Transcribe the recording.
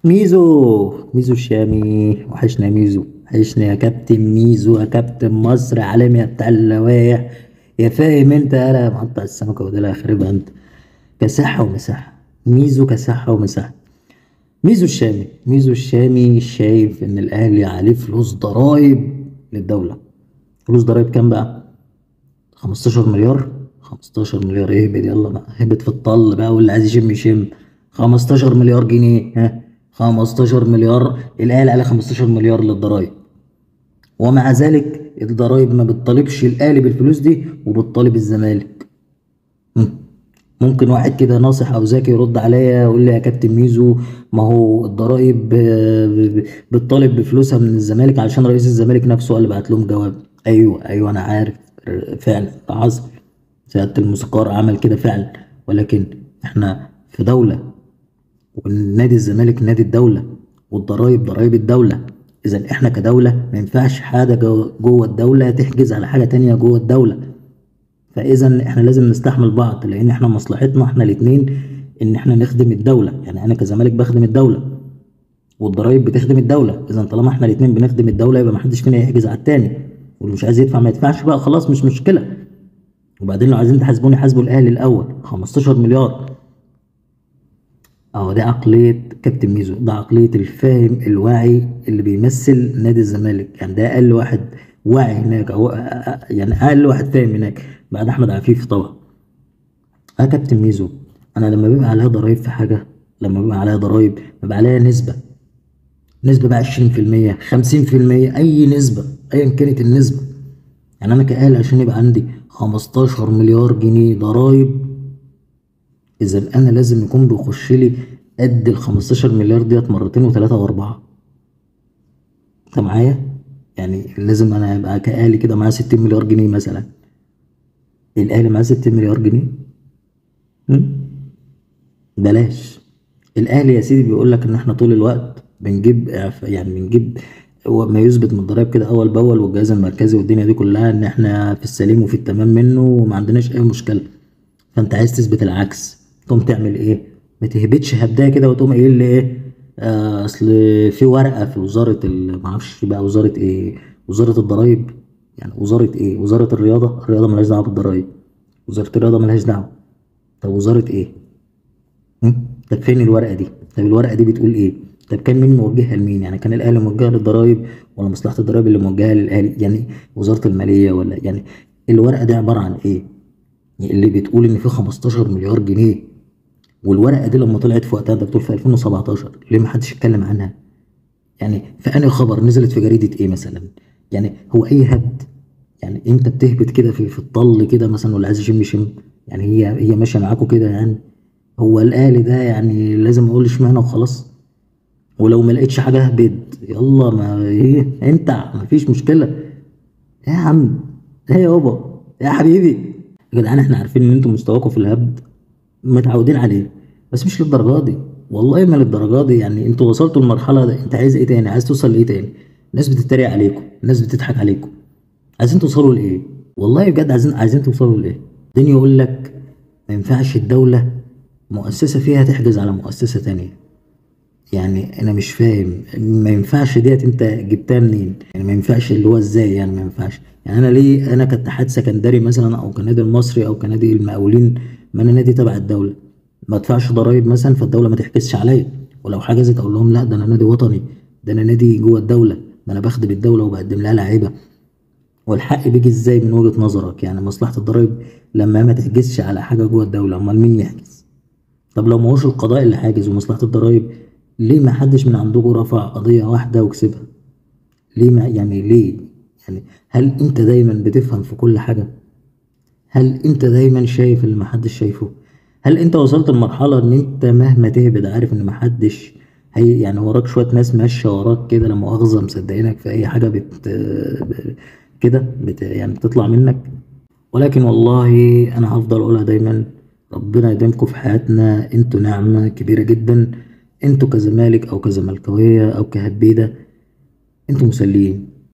ميزو الشامي، وحشنا يا ميزو، وحشنا يا كابتن ميزو، يا كابتن مصر عالمي، يا بتاع اللوايح، يا فاهم انت، يا مقطع السمكة وديلها خاربها انت. كساحة ومساحة، ميزو كساحة ومساحة. ميزو الشامي شايف ان الاهلي عليه فلوس ضرايب للدولة. فلوس ضرايب كام بقى؟ 15 مليار. 15 مليار اهبط يلا بقى، اهبط في الطل بقى، واللي عايز يشم يشم. 15 مليار جنيه، ها، 15 مليار. الاهلي على 15 مليار للضرايب، ومع ذلك الضرايب ما بتطالبش الاهلي بالفلوس دي وبتطالب الزمالك. هم. ممكن واحد كده ناصح او ذكي يرد عليا يقول لي يا كابتن ميزو، ما هو الضرايب بتطالب بفلوسها من الزمالك علشان رئيس الزمالك نفسه هو اللي بعت لهم جواب. ايوه ايوه انا عارف، فعلا ده حصل. سيادة الموسيقار عمل كده فعلا، ولكن احنا في دولة، والنادي الزمالك نادي الدولة، والضرايب ضرايب الدولة. إذا احنا كدولة ما ينفعش حاجة جوه الدولة تحجز على حاجة تانية جوه الدولة. فإذا احنا لازم نستحمل بعض، لأن احنا مصلحتنا احنا الاتنين إن احنا نخدم الدولة. يعني أنا كزمالك بخدم الدولة، والضرايب بتخدم الدولة. إذا طالما احنا الاتنين بنخدم الدولة يبقى محدش فينا يحجز على التاني، واللي مش عايز يدفع ما يدفعش بقى، خلاص مش مشكلة. وبعدين لو عايزين تحاسبوني حاسبوا الأهلي الأول. 15 مليار، اهو ده عقلية كابتن ميزو، ده عقلية الفاهم الواعي اللي بيمثل نادي الزمالك. يعني ده أقل واحد واعي هناك، أو يعني أقل واحد فاهم هناك بعد أحمد عفيف طبعا. كابتن ميزو، أنا لما بيبقى عليها ضرايب في حاجة، لما بيبقى عليها ضرايب بيبقى عليها نسبة. نسبة بقى 20%، 50%، أي نسبة أيا كانت النسبة. يعني أنا كأهلي عشان يبقى عندي 15 مليار جنيه ضرايب، إذا أنا لازم يكون بيخش لي قد ال 15 مليار ديت مرتين وثلاثة وأربعة. أنت معايا؟ يعني لازم أنا أبقى كأهلي كده معايا 60 مليار جنيه مثلا. الأهلي معاه 60 مليار جنيه؟ م? بلاش. الأهلي يا سيدي بيقول لك إن إحنا طول الوقت بنجيب يعني بنجيب هو ما يثبت من الضرايب كده أول بأول، والجهاز المركزي والدنيا دي كلها، إن إحنا في السليم وفي التمام منه وما عندناش أي مشكلة. فانت عايز تثبت العكس، تقوم تعمل ايه؟ ما تهبطش هبدايه كده وتقوم قايل لي ايه؟ اصل في ورقه في وزاره معرفش بقى وزاره ايه، وزاره الضرايب. يعني وزاره ايه؟ وزاره الرياضه؟ الرياضه ملهاش دعوه بالضرايب. وزاره الرياضه ملهاش دعوه. طب وزاره ايه؟ طب فين الورقه دي؟ طب الورقه دي بتقول ايه؟ طب كان مين موجهها لمين؟ يعني كان الاهلي موجهها للضرايب، ولا مصلحه الضرايب اللي موجهها للاهلي؟ يعني وزاره الماليه ولا يعني الورقه دي عباره عن ايه؟ اللي بتقول ان في 15 مليار جنيه، والورقه دي لما طلعت في وقتها، ده بتقول في 2017، ليه ما حدش اتكلم عنها؟ يعني في انهي خبر نزلت في جريده ايه مثلا؟ يعني هو اي هبد؟ يعني انت بتهبط كده في الطل كده مثلا، ولا عايز يشم يشم؟ يعني هي ماشيه معاكوا كده يعني؟ هو الاهلي ده يعني لازم اقول اشمعنى وخلاص؟ ولو ما لقيتش حاجه اهبد يلا، ما ايه انت، ما فيش مشكله. إيه يا عم؟ ايه يابا يا حبيبي؟ يا جدعان احنا عارفين ان انتوا مستواكم في الهبد متعودين عليه، بس مش للدرجه دي. والله ما للدرجه دي. يعني انتوا وصلتوا للمرحله دي، انت عايز ايه تاني؟ عايز توصل لايه تاني؟ الناس بتتريق عليكم، الناس بتضحك عليكم. عايزين توصلوا لايه؟ والله بجد عايزين توصلوا لايه؟ الدنيا يقول لك ما ينفعش الدوله مؤسسه فيها تحجز على مؤسسه تانية. يعني انا مش فاهم، ما ينفعش ديت، انت جبتها منين؟ يعني ما ينفعش اللي هو ازاي؟ يعني ما ينفعش. يعني انا ليه انا كاتحاد سكندري مثلا، او كنادي المصري، او كنادي المقاولين، ما انا نادي تبع الدوله، ما ادفعش ضرايب مثلا فالدوله ما تحجزش عليا؟ ولو حجزت اقول لهم لا ده انا نادي وطني، ده انا نادي جوه الدوله، ده انا بخدم الدوله وبقدم لها لعيبه. والحق بيجي ازاي من وجهه نظرك؟ يعني مصلحه الضرايب لما ما تحجزش على حاجه جوه الدوله، امال مين يحجز؟ طب لو ما هوش القضاء اللي حاجز ومصلحة الضرايب، ليه ما حدش من عندكم رفع قضية واحدة وكسبها؟ ليه ما يعني ليه؟ يعني هل انت دايما بتفهم في كل حاجة؟ هل انت دايما شايف اللي محدش شايفه؟ هل انت وصلت لمرحلة ان انت مهما تهبد عارف ان محدش هي يعني وراك شوية ناس ماشية وراك كده لا مؤاخذة مصدقينك في اي حاجة كده يعني بتطلع منك؟ ولكن والله انا هفضل اقولها دايما، ربنا يديمكم في حياتنا، انتوا نعمة كبيرة جدا. انتوا كزمالك او كزملكاوية او كهبيدة، انتوا مسليين.